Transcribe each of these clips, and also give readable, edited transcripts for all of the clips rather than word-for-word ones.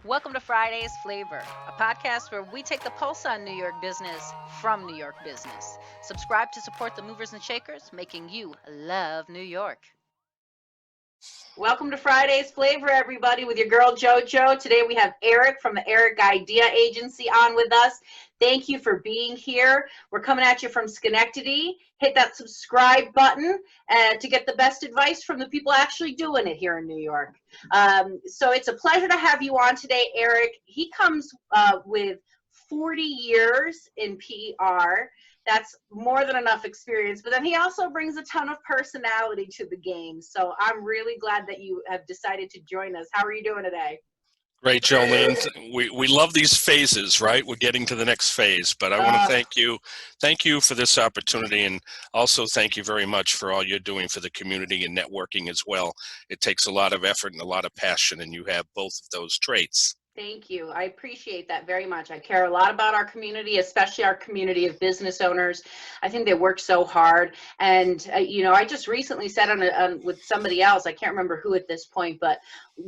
Welcome to Friday's Flavor, a podcast where we take the pulse on New York business from New York business. Subscribe to support the movers and shakers, making you love New York. Welcome to Friday's Flavor, everybody, with your girl JoJo. Today we have Eric from the Eric Idea Agency on with us. Thank you for being here. We're coming at you from Schenectady. Hit that subscribe button to get the best advice from the people actually doing it here in New York. So it's a pleasure to have you on today, Eric. He comes with 40 years in PR. That's more than enough experience, but then he also brings a ton of personality to the game. So I'm really glad that you have decided to join us. How are you doing today? Great, Jolene. We love these phases, right? We're getting to the next phase, but I want to thank you for this opportunity, and also thank you very much for all you're doing for the community and networking as well. It takes a lot of effort and a lot of passion, and you have both of those traits. Thank you. I appreciate that very much. I care a lot about our community, especially our community of business owners. I think they work so hard. And, I just recently said with somebody else, I can't remember who at this point, but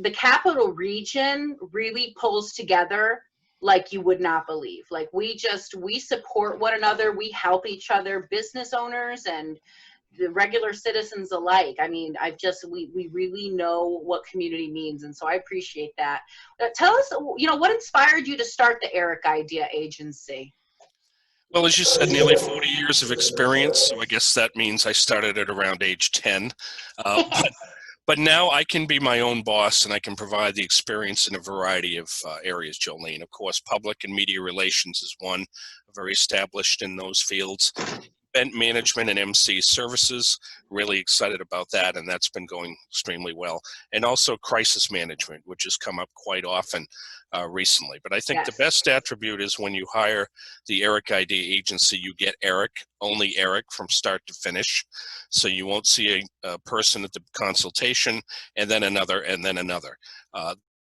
the capital region really pulls together like you would not believe. Like we support one another. We help each other, business owners and the regular citizens alike. I mean, we really know what community means. And so I appreciate that. Tell us, what inspired you to start the Eric Idea Agency? Well, as you said, nearly 40 years of experience, so I guess that means I started at around age 10. But now I can be my own boss, and I can provide the experience in a variety of areas, Jolene. Of course, public and media relations is one, very established in those fields. Event management and MC services, really excited about that, and that's been going extremely well. And also crisis management, which has come up quite often recently. But I think the best attribute is when you hire the Eric Idea Agency, you get Eric, only Eric, from start to finish. So you won't see a person at the consultation and then another and then another.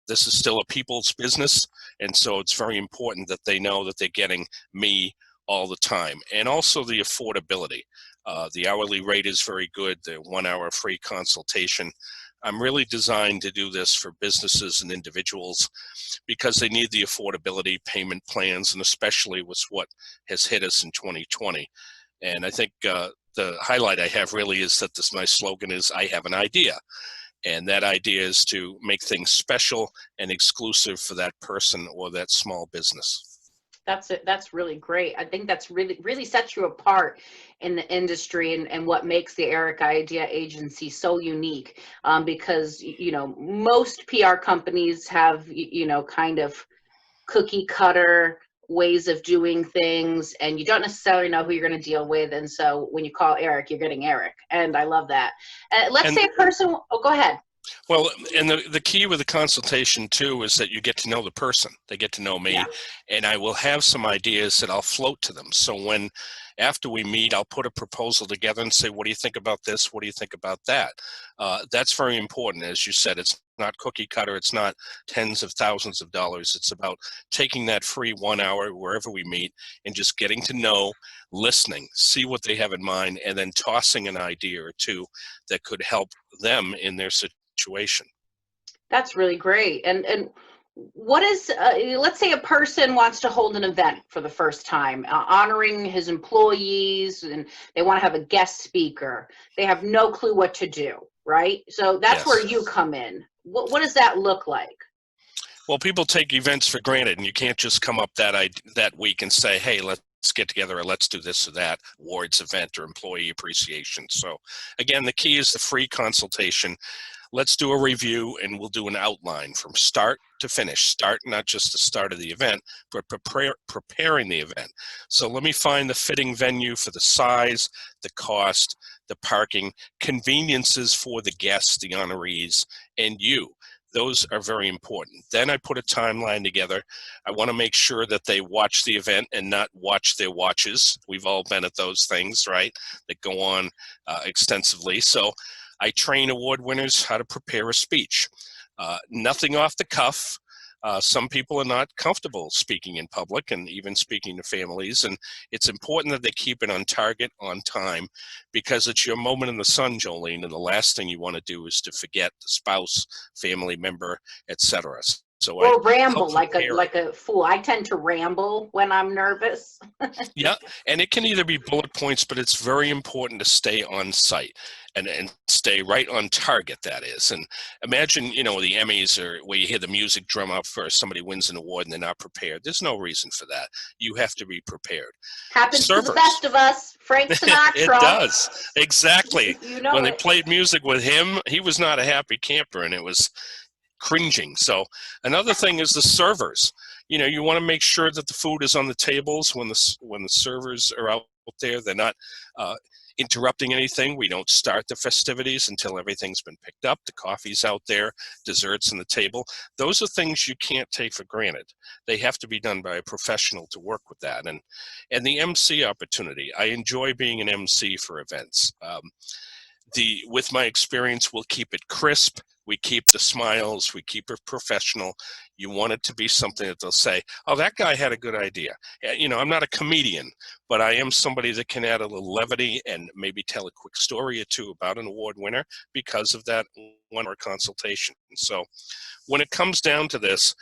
This is still a people's business, and so it's very important that they know that they're getting me all the time. And also the affordability. The hourly rate is very good, the 1 hour free consultation. I'm really designed to do this for businesses and individuals because they need the affordability, payment plans, and especially with what has hit us in 2020. And I think the highlight I have really is that my slogan is, I have an idea. And that idea is to make things special and exclusive for that person or that small business. That's it. That's really great. I think that's really sets you apart in the industry and what makes the Eric Idea Agency so unique. Because, most PR companies have, kind of cookie cutter ways of doing things, and you don't necessarily know who you're going to deal with. And so when you call Eric, you're getting Eric. And I love that. Let's say a person, go ahead. Well, and the key with the consultation, too, is that you get to know the person. They get to know me, and I will have some ideas that I'll float to them. So after we meet, I'll put a proposal together and say, what do you think about this? What do you think about that? That's very important. As you said, it's not cookie cutter. It's not tens of thousands of dollars. It's about taking that free 1 hour wherever we meet and just getting to know, listening, see what they have in mind, and then tossing an idea or two that could help them in their situation. That's really great. And what is, let's say a person wants to hold an event for the first time, honoring his employees, and they want to have a guest speaker. They have no clue what to do, right? So that's where you come in. What does that look like? Well, people take events for granted, and you can't just come up that week and say, hey, let's get together or let's do this or that awards event or employee appreciation. So again, the key is the free consultation. Let's do a review, and we'll do an outline from start to finish. Start, not just the start of the event, but preparing the event. So let me find the fitting venue for the size, the cost, the parking, conveniences for the guests, the honorees, and you. Those are very important. Then I put a timeline together. I want to make sure that they watch the event and not watch their watches. We've all been at those things, right, that go on extensively. So I train award winners how to prepare a speech. Nothing off the cuff. Some people are not comfortable speaking in public and even speaking to families, and it's important that they keep it on target, on time, because it's your moment in the sun, Jolene, and the last thing you want to do is to forget the spouse, family member, etc. So I Or help ramble prepare it. like a fool. I tend to ramble when I'm nervous. Yeah, and it can either be bullet points, but it's very important to stay on site and stay right on target, that is. And imagine, the Emmys or where you hear the music drum up first, somebody wins an award and they're not prepared. There's no reason for that. You have to be prepared. Happens to the Servers. best of us. Frank It Sinatra. does. Exactly. You When know they it. played music with him, he was not a happy camper, and it was cringing. So another thing is the servers. You want to make sure that the food is on the tables when the servers are out there. They're not interrupting anything. We don't start the festivities until everything's been picked up. The coffee's out there, desserts on the table. Those are things you can't take for granted. They have to be done by a professional to work with that. And the MC opportunity. I enjoy being an MC for events. With my experience, we'll keep it crisp. We keep the smiles. We keep it professional. You want it to be something that they'll say, "Oh, that guy had a good idea." I'm not a comedian, but I am somebody that can add a little levity and maybe tell a quick story or two about an award winner because of that 1 hour consultation. So when it comes down to this,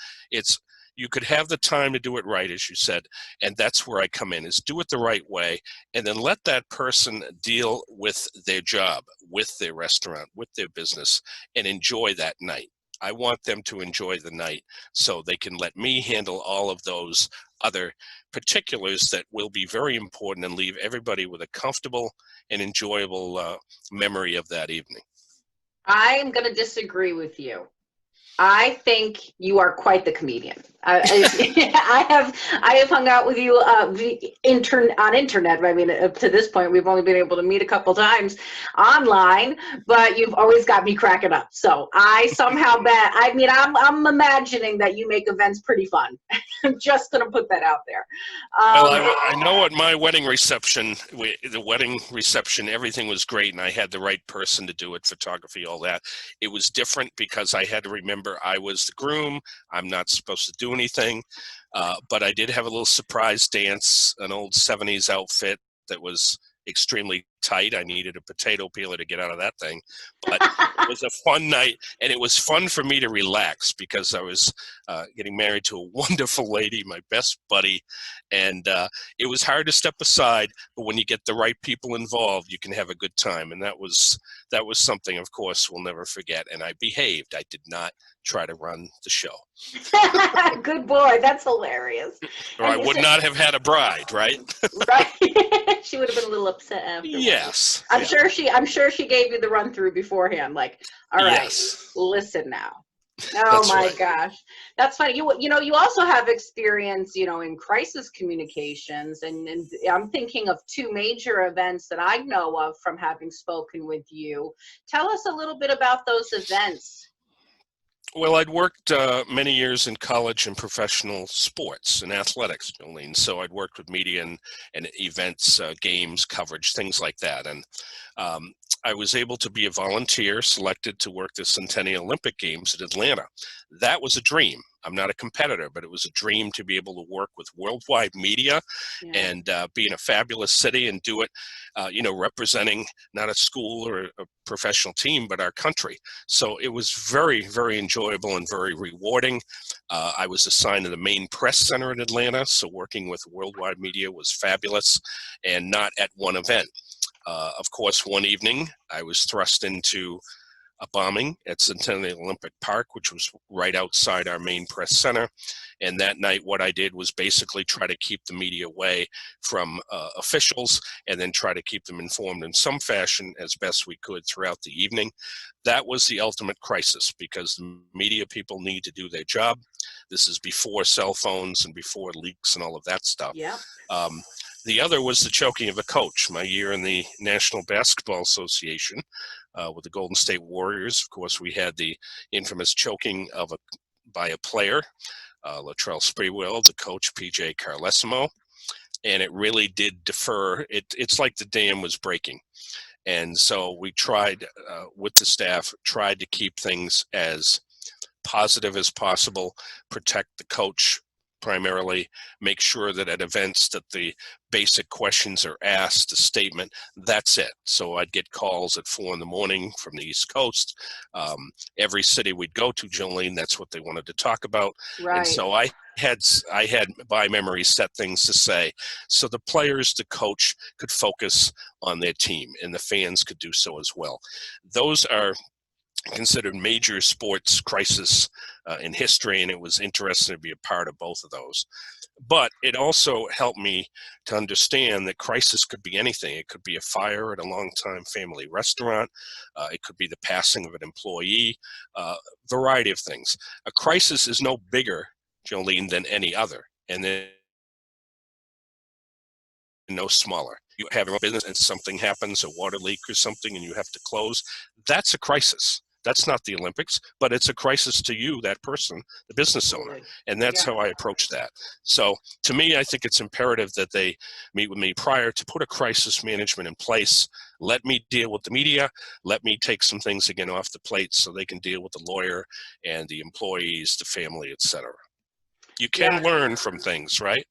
you could have the time to do it right, as you said, and that's where I come in, is do it the right way, and then let that person deal with their job, with their restaurant, with their business, and enjoy that night. I want them to enjoy the night so they can let me handle all of those other particulars that will be very important and leave everybody with a comfortable and enjoyable memory of that evening. I'm going to disagree with you. I think you are quite the comedian. I have hung out with you on internet. I mean, to this point, we've only been able to meet a couple times online, but you've always got me cracking up. So I somehow bet. I mean, I'm imagining that you make events pretty fun. I'm just gonna put that out there. Well, I know at my wedding reception, everything was great, and I had the right person to do it, photography, all that. It was different because I had to remember I was the groom. I'm not supposed to do anything, but I did have a little surprise dance, an old 70s outfit that was extremely tight. I needed a potato peeler to get out of that thing, but it was a fun night, and it was fun for me to relax because I was getting married to a wonderful lady, my best buddy, and it was hard to step aside, but when you get the right people involved, you can have a good time, and that was something, of course, we'll never forget, and I behaved. I did not try to run the show. Good boy. That's hilarious. Or I would not have had a bride, right? Right. She would have been a little upset afterwards. Yes. I'm sure she gave you the run through beforehand. Like, all right, yes. Listen now. Oh That's my right. gosh. That's funny. You also have experience, in crisis communications, and I'm thinking of 2 major events that I know of from having spoken with you. Tell us a little bit about those events. Well, I'd worked many years in college and professional sports and athletics, Jolene. So I'd worked with media and events, games, coverage, things like that. And I was able to be a volunteer selected to work the Centennial Olympic Games in Atlanta. That was a dream. I'm not a competitor, but it was a dream to be able to work with worldwide media and be in a fabulous city and do it, representing not a school or a professional team, but our country. So it was very, very enjoyable and very rewarding. I was assigned to the main press center in Atlanta, so working with worldwide media was fabulous, and not at one event. Of course, one evening I was thrust into a bombing at Centennial Olympic Park, which was right outside our main press center. And that night, what I did was basically try to keep the media away from officials and then try to keep them informed in some fashion as best we could throughout the evening. That was the ultimate crisis because the media people need to do their job. This is before cell phones and before leaks and all of that stuff. Yeah. The other was the choking of a coach, my year in the National Basketball Association with the Golden State Warriors. Of course, we had the infamous choking by a player, Latrell Sprewell, the coach, PJ Carlesimo, and it really did defer. It's like the dam was breaking. And so we tried with the staff, tried to keep things as positive as possible, protect the coach primarily make sure that at events that the basic questions are asked, a statement, that's it. So I'd get calls at 4 in the morning from the East Coast. Every city we'd go to, Jolene, that's what they wanted to talk about. And Right. so I had by memory set things to say, so the players, the coach could focus on their team, and the fans could do so as well. Those are considered major sports crisis in history, and it was interesting to be a part of both of those. But it also helped me to understand that crisis could be anything. It could be a fire at a longtime family restaurant. It could be the passing of an employee, variety of things. A crisis is no bigger, Jolene, than any other, and then no smaller. You have a business and something happens, a water leak or something, and you have to close. That's a crisis. That's not the Olympics, but it's a crisis to you, that person, the business owner. And that's how I approach that. So to me, I think it's imperative that they meet with me prior to put a crisis management in place. Let me deal with the media. Let me take some things again off the plate so they can deal with the lawyer and the employees, the family, etc. You can learn from things, right?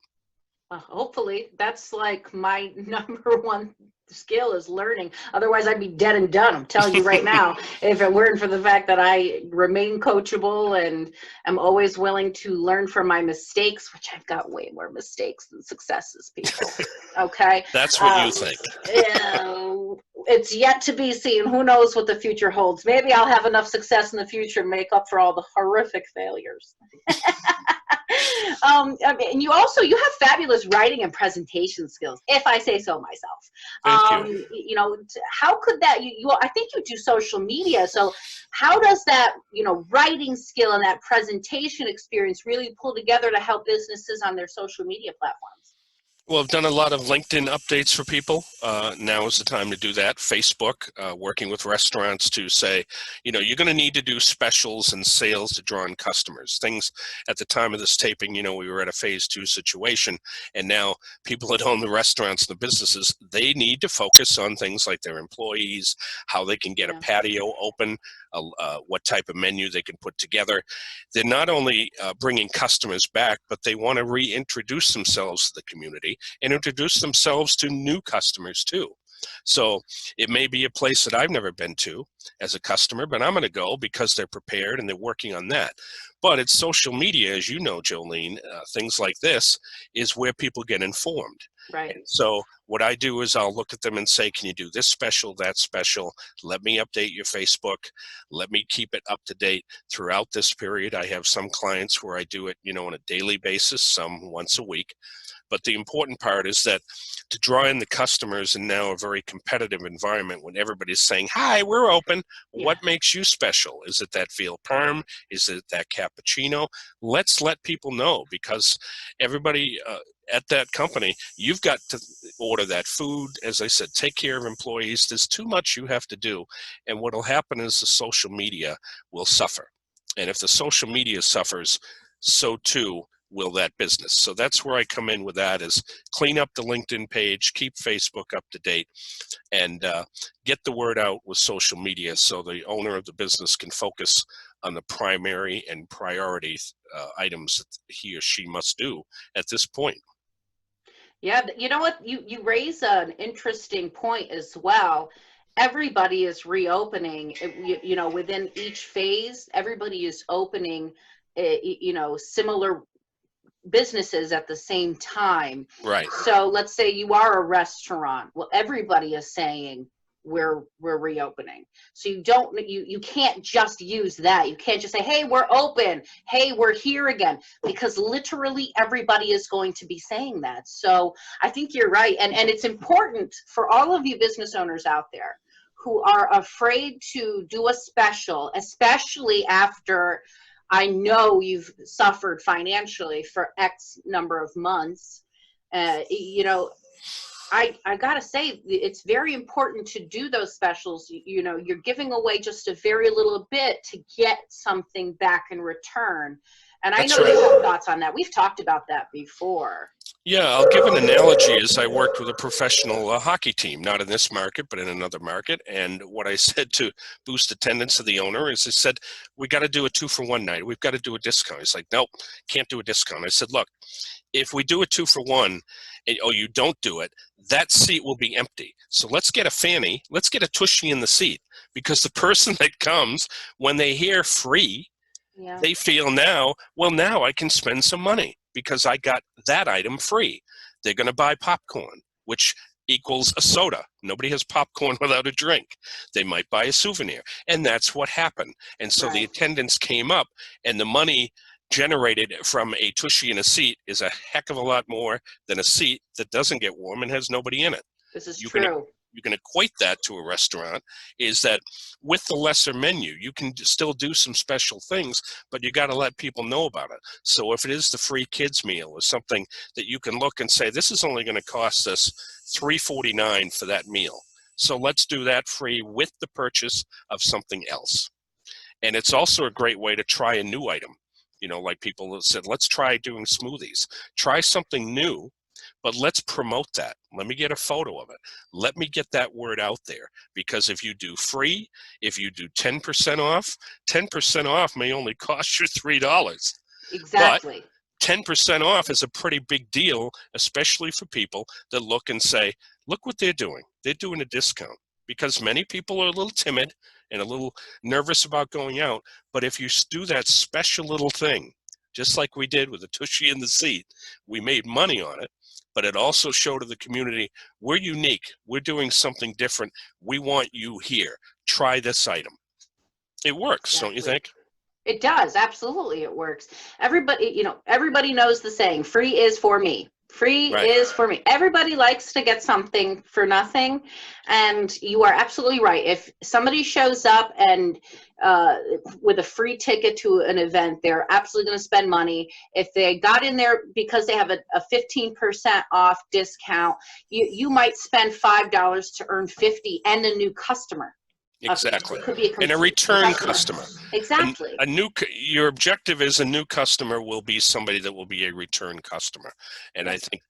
Hopefully. That's like my number one skill is learning. Otherwise, I'd be dead and done. I'm telling you right now, if it weren't for the fact that I remain coachable and I'm always willing to learn from my mistakes, which I've got way more mistakes than successes, people. Okay. That's what you think. It's yet to be seen. Who knows what the future holds? Maybe I'll have enough success in the future to make up for all the horrific failures. And you have fabulous writing and presentation skills, if I say so myself. Thank you. You know, how could that, I think you do social media. So how does that, writing skill and that presentation experience really pull together to help businesses on their social media platforms? Well, I've done a lot of LinkedIn updates for people. Now is the time to do that. Facebook, working with restaurants to say, you're going to need to do specials and sales to draw in customers. Things at the time of this taping, we were at a phase 2 situation, and now people that own the restaurants and the businesses, they need to focus on things like their employees, how they can get a patio open, what type of menu they can put together. They're not only bringing customers back, but they want to reintroduce themselves to the community and introduce themselves to new customers too. So it may be a place that I've never been to as a customer, but I'm going to go because they're prepared and they're working on that. But it's social media, as you know, Jolene, things like this is where people get informed. Right. And so what I do is I'll look at them and say, can you do this special, that special? Let me update your Facebook. Let me keep it up to date throughout this period. I have some clients where I do it, on a daily basis, some once a week. But the important part is that to draw in the customers in now a very competitive environment when everybody's saying, hi, we're open. What makes you special? Is it that veal parm? Is it that cappuccino? Let's let people know, because everybody at that company, you've got to order that food. As I said, take care of employees. There's too much you have to do. And what will happen is the social media will suffer. And if the social media suffers, so too will that business. So that's where I come in with that, is clean up the LinkedIn page, keep Facebook up to date, and get the word out with social media so the owner of the business can focus on the primary and priority items that he or she must do at this point. Yeah, you know what? You raise an interesting point as well. Everybody is reopening, within each phase, everybody is opening, similar businesses at the same time. Right. So let's say you are a restaurant. Well, everybody is saying we're reopening. So you can't just use that. You can't just say, hey, we're open. Hey, we're here again, because literally everybody is going to be saying that. So I think you're right. And it's important for all of you business owners out there who are afraid to do a special, especially after I know you've suffered financially for X number of months. I gotta say, it's very important to do those specials. You're giving away just a very little bit to get something back in return. And I That's know you right. have thoughts on that. We've talked about that before. Yeah, I'll give an analogy. As I worked with a professional hockey team, not in this market, but in another market. And what I said to boost attendance of the owner is I said, we got to do a 2-for-1 night. We've got to do a discount. He's like, nope, can't do a discount. I said, look, if we do a 2-for-1 and you don't do it, that seat will be empty. So let's get a fanny, let's get a tushy in the seat, because the person that comes, when they hear free, Yeah. they feel now, well, now I can spend some money because I got that item free. They're going to buy popcorn, which equals a soda. Nobody has popcorn without a drink. They might buy a souvenir. And that's what happened. And so the Right. attendance came up, and the money generated from a tushy in a seat is a heck of a lot more than a seat that doesn't get warm and has nobody in it. This is You can true. you can equate that to a restaurant, is that with the lesser menu, you can still do some special things, but you got to let people know about it. So if it is the free kids meal or something that you can look and say, this is only going to cost us $3.49 for that meal. So let's do that free with the purchase of something else. And it's also a great way to try a new item. Like people have said, let's try doing smoothies. Try something new, but let's promote that. Let me get a photo of it. Let me get that word out there. Because if you do free, if you do 10% off, 10% off may only cost you $3. But Exactly. 10% off is a pretty big deal, especially for people that look and say, look what they're doing. They're doing a discount. Because many people are a little timid and a little nervous about going out. But if you do that special little thing, just like we did with the tushy in the seat, we made money on it. But it also showed to the community, we're unique. We're doing something different. We want you here. Try this item. It works, don't you Exactly. think? It does. Absolutely. It works. Everybody knows the saying, free is for me. Free Right. is for me. Everybody likes to get something for nothing. And you are absolutely right. If somebody shows up and with a free ticket to an event, they're absolutely going to spend money. If they got in there because they have a 15% off discount, you might spend $5 to earn 50 and a new customer. Exactly. It could be a And a complete return customer. Exactly. Your objective is a new customer will be somebody that will be a return customer. And I think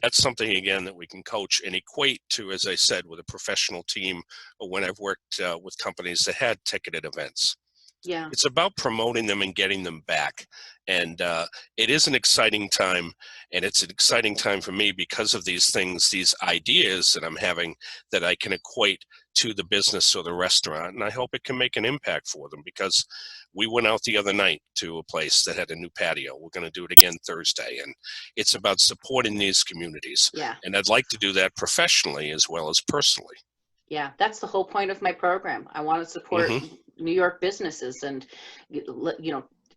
that's something, again, that we can coach and equate to, as I said, with a professional team, or when I've worked with companies that had ticketed events. Yeah. It's about promoting them and getting them back. And it is an exciting time. And it's an exciting time for me because of these things, these ideas that I'm having that I can equate to the business or the restaurant. And I hope it can make an impact for them, because we went out the other night to a place that had a new patio. We're going to do it again Thursday. And it's about supporting these communities. Yeah. And I'd like to do that professionally as well as personally. Yeah. That's the whole point of my program. I want to support Mm-hmm. New York businesses and,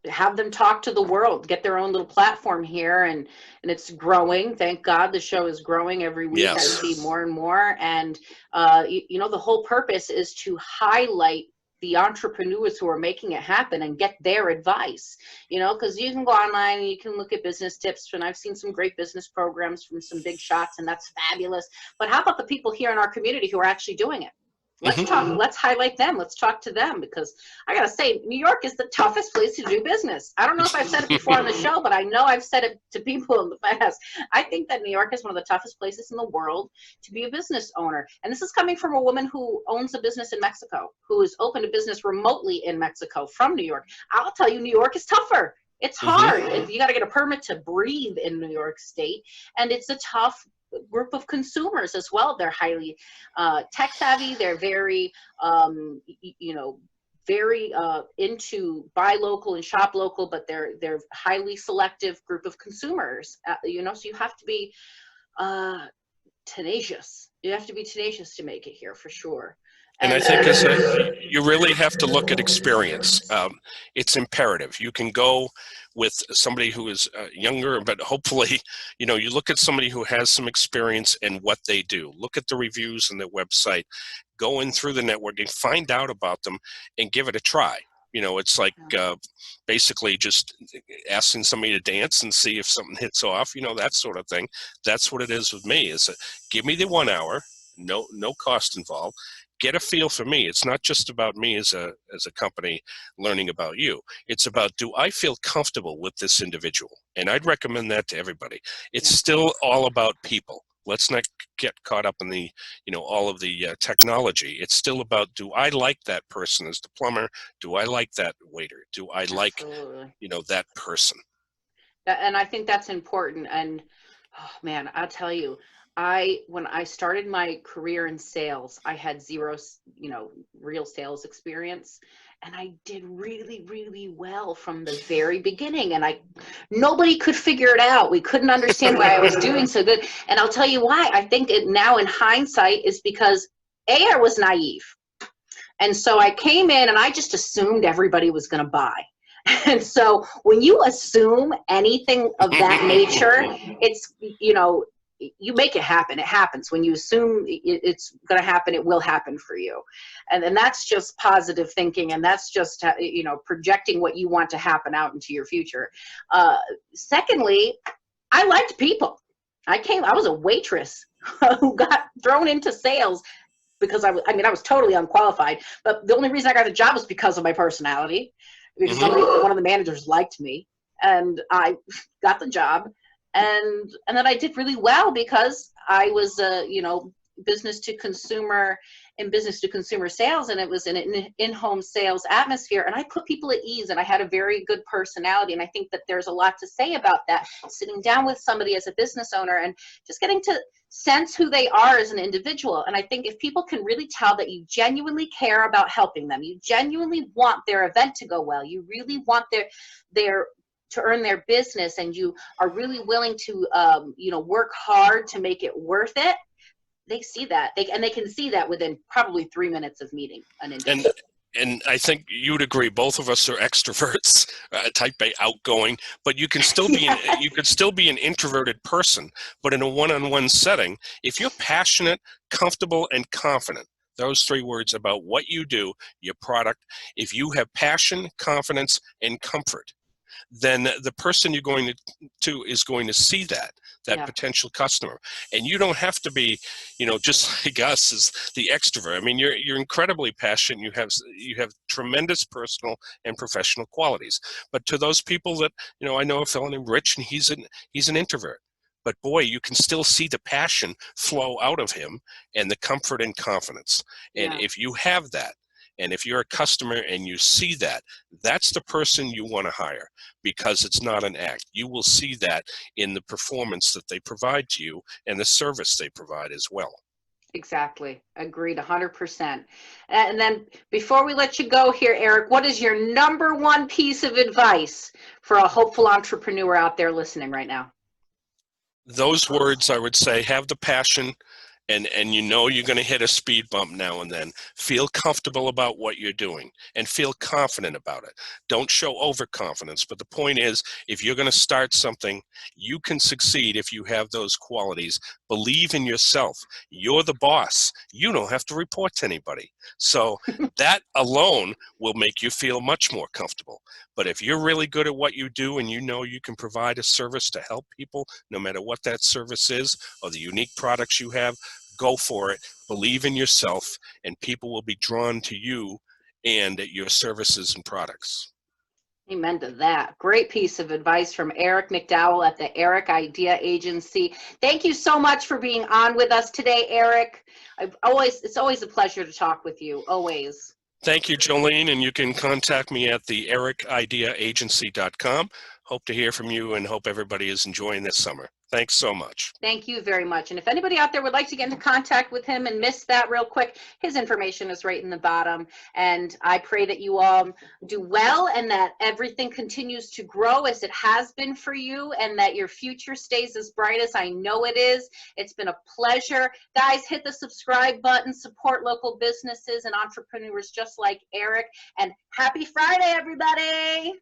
have them talk to the world, get their own little platform here. And it's growing. Thank God the show is growing every week. I Yes. see more and more. And, the whole purpose is to highlight the entrepreneurs who are making it happen and get their advice, because you can go online and you can look at business tips, and I've seen some great business programs from some big shots, and that's fabulous. But how about the people here in our community who are actually doing it? Let's Mm-hmm. talk, let's highlight them. Let's talk to them, because I got to say, New York is the toughest place to do business. I don't know if I've said it before on the show, but I know I've said it to people in the past. I think that New York is one of the toughest places in the world to be a business owner. And this is coming from a woman who owns a business in Mexico, who has opened a business remotely in Mexico from New York. I'll tell you, New York is tougher. It's hard. Mm-hmm. You got to get a permit to breathe in New York State. And it's a tough group of consumers as well. They're highly tech savvy. They're very, very into buy local and shop local, but they're highly selective group of consumers. So you have to be tenacious. You have to be tenacious to make it here for sure. And I think you really have to look at experience. It's imperative. You can go with somebody who is younger, but hopefully, you look at somebody who has some experience in what they do. Look at the reviews on their website. Go in through the networking, find out about them, and give it a try. It's like basically just asking somebody to dance and see if something hits off, that sort of thing. That's what it is with me, is give me the 1 hour, no cost involved. get a feel for me. It's not just about me as a company learning about you. It's about, do I feel comfortable with this individual? And I'd recommend that to everybody. It's still all about people. Let's not get caught up in the, all of the technology. It's still about, do I like that person as the plumber? Do I like that waiter? Do I like, that person? And I think that's important. And oh man, I'll tell you, when I started my career in sales, I had zero, real sales experience. And I did really, really well from the very beginning. And nobody could figure it out. We couldn't understand why I was doing so good. And I'll tell you why. I think it now in hindsight is because I was naive. And so I came in and I just assumed everybody was going to buy. And so when you assume anything of that nature, it's, you make it happen. It happens. When you assume it's going to happen, it will happen for you. And that's just positive thinking. And that's just, projecting what you want to happen out into your future. Secondly, I liked people. I was a waitress who got thrown into sales because I was totally unqualified. But the only reason I got the job was because of my personality. Because one of the managers liked me, and I got the job, and then I did really well because I was business to consumer sales, and it was an in-home sales atmosphere, and I put people at ease, and I had a very good personality. And I think that there's a lot to say about that, sitting down with somebody as a business owner and just getting to sense who they are as an individual. And I think if people can really tell that you genuinely care about helping them, you genuinely want their event to go well, you really want their to earn their business, and you are really willing to work hard to make it worth it, they see that. They can see that within probably 3 minutes of meeting an individual. And I think you'd agree, both of us are extroverts, type A, outgoing, but you can still be you could still be an introverted person, but in a one-on-one setting, if you're passionate, comfortable, and confident, those 3 words about what you do, your product, if you have passion, confidence, and comfort, then the person you're going to is going to see that potential customer. And you don't have to be, just like us as the extrovert. I mean, you're incredibly passionate. You have tremendous personal and professional qualities. But to those people that, I know a fellow named Rich, and he's an introvert. But boy, you can still see the passion flow out of him and the comfort and confidence. And if you have that, and if you're a customer and you see that, that's the person you want to hire, because it's not an act. You will see that in the performance that they provide to you and the service they provide as well. Exactly. Agreed 100%. And then before we let you go here, Eric, what is your number 1 piece of advice for a hopeful entrepreneur out there listening right now? Those words, I would say, have the passion, and you're going to hit a speed bump now and then. Feel comfortable about what you're doing and feel confident about it. Don't show overconfidence, but the point is, if you're going to start something, you can succeed if you have those qualities. Believe in yourself. You're the boss. You don't have to report to anybody. So that alone will make you feel much more comfortable. But if you're really good at what you do and you can provide a service to help people, no matter what that service is or the unique products you have, go for it. Believe in yourself, and people will be drawn to you and your services and products. Amen to that. Great piece of advice from Eric McDowell at the Eric Idea Agency. Thank you so much for being on with us today, Eric. It's always a pleasure to talk with you, always. Thank you, Jolene, and you can contact me at the ericideaagency.com. Hope to hear from you and hope everybody is enjoying this summer. Thanks so much. Thank you very much. And if anybody out there would like to get into contact with him and miss that real quick, his information is right in the bottom. And I pray that you all do well and that everything continues to grow as it has been for you, and that your future stays as bright as I know it is. It's been a pleasure. Guys, hit the subscribe button, support local businesses and entrepreneurs just like Eric. And happy Friday, everybody.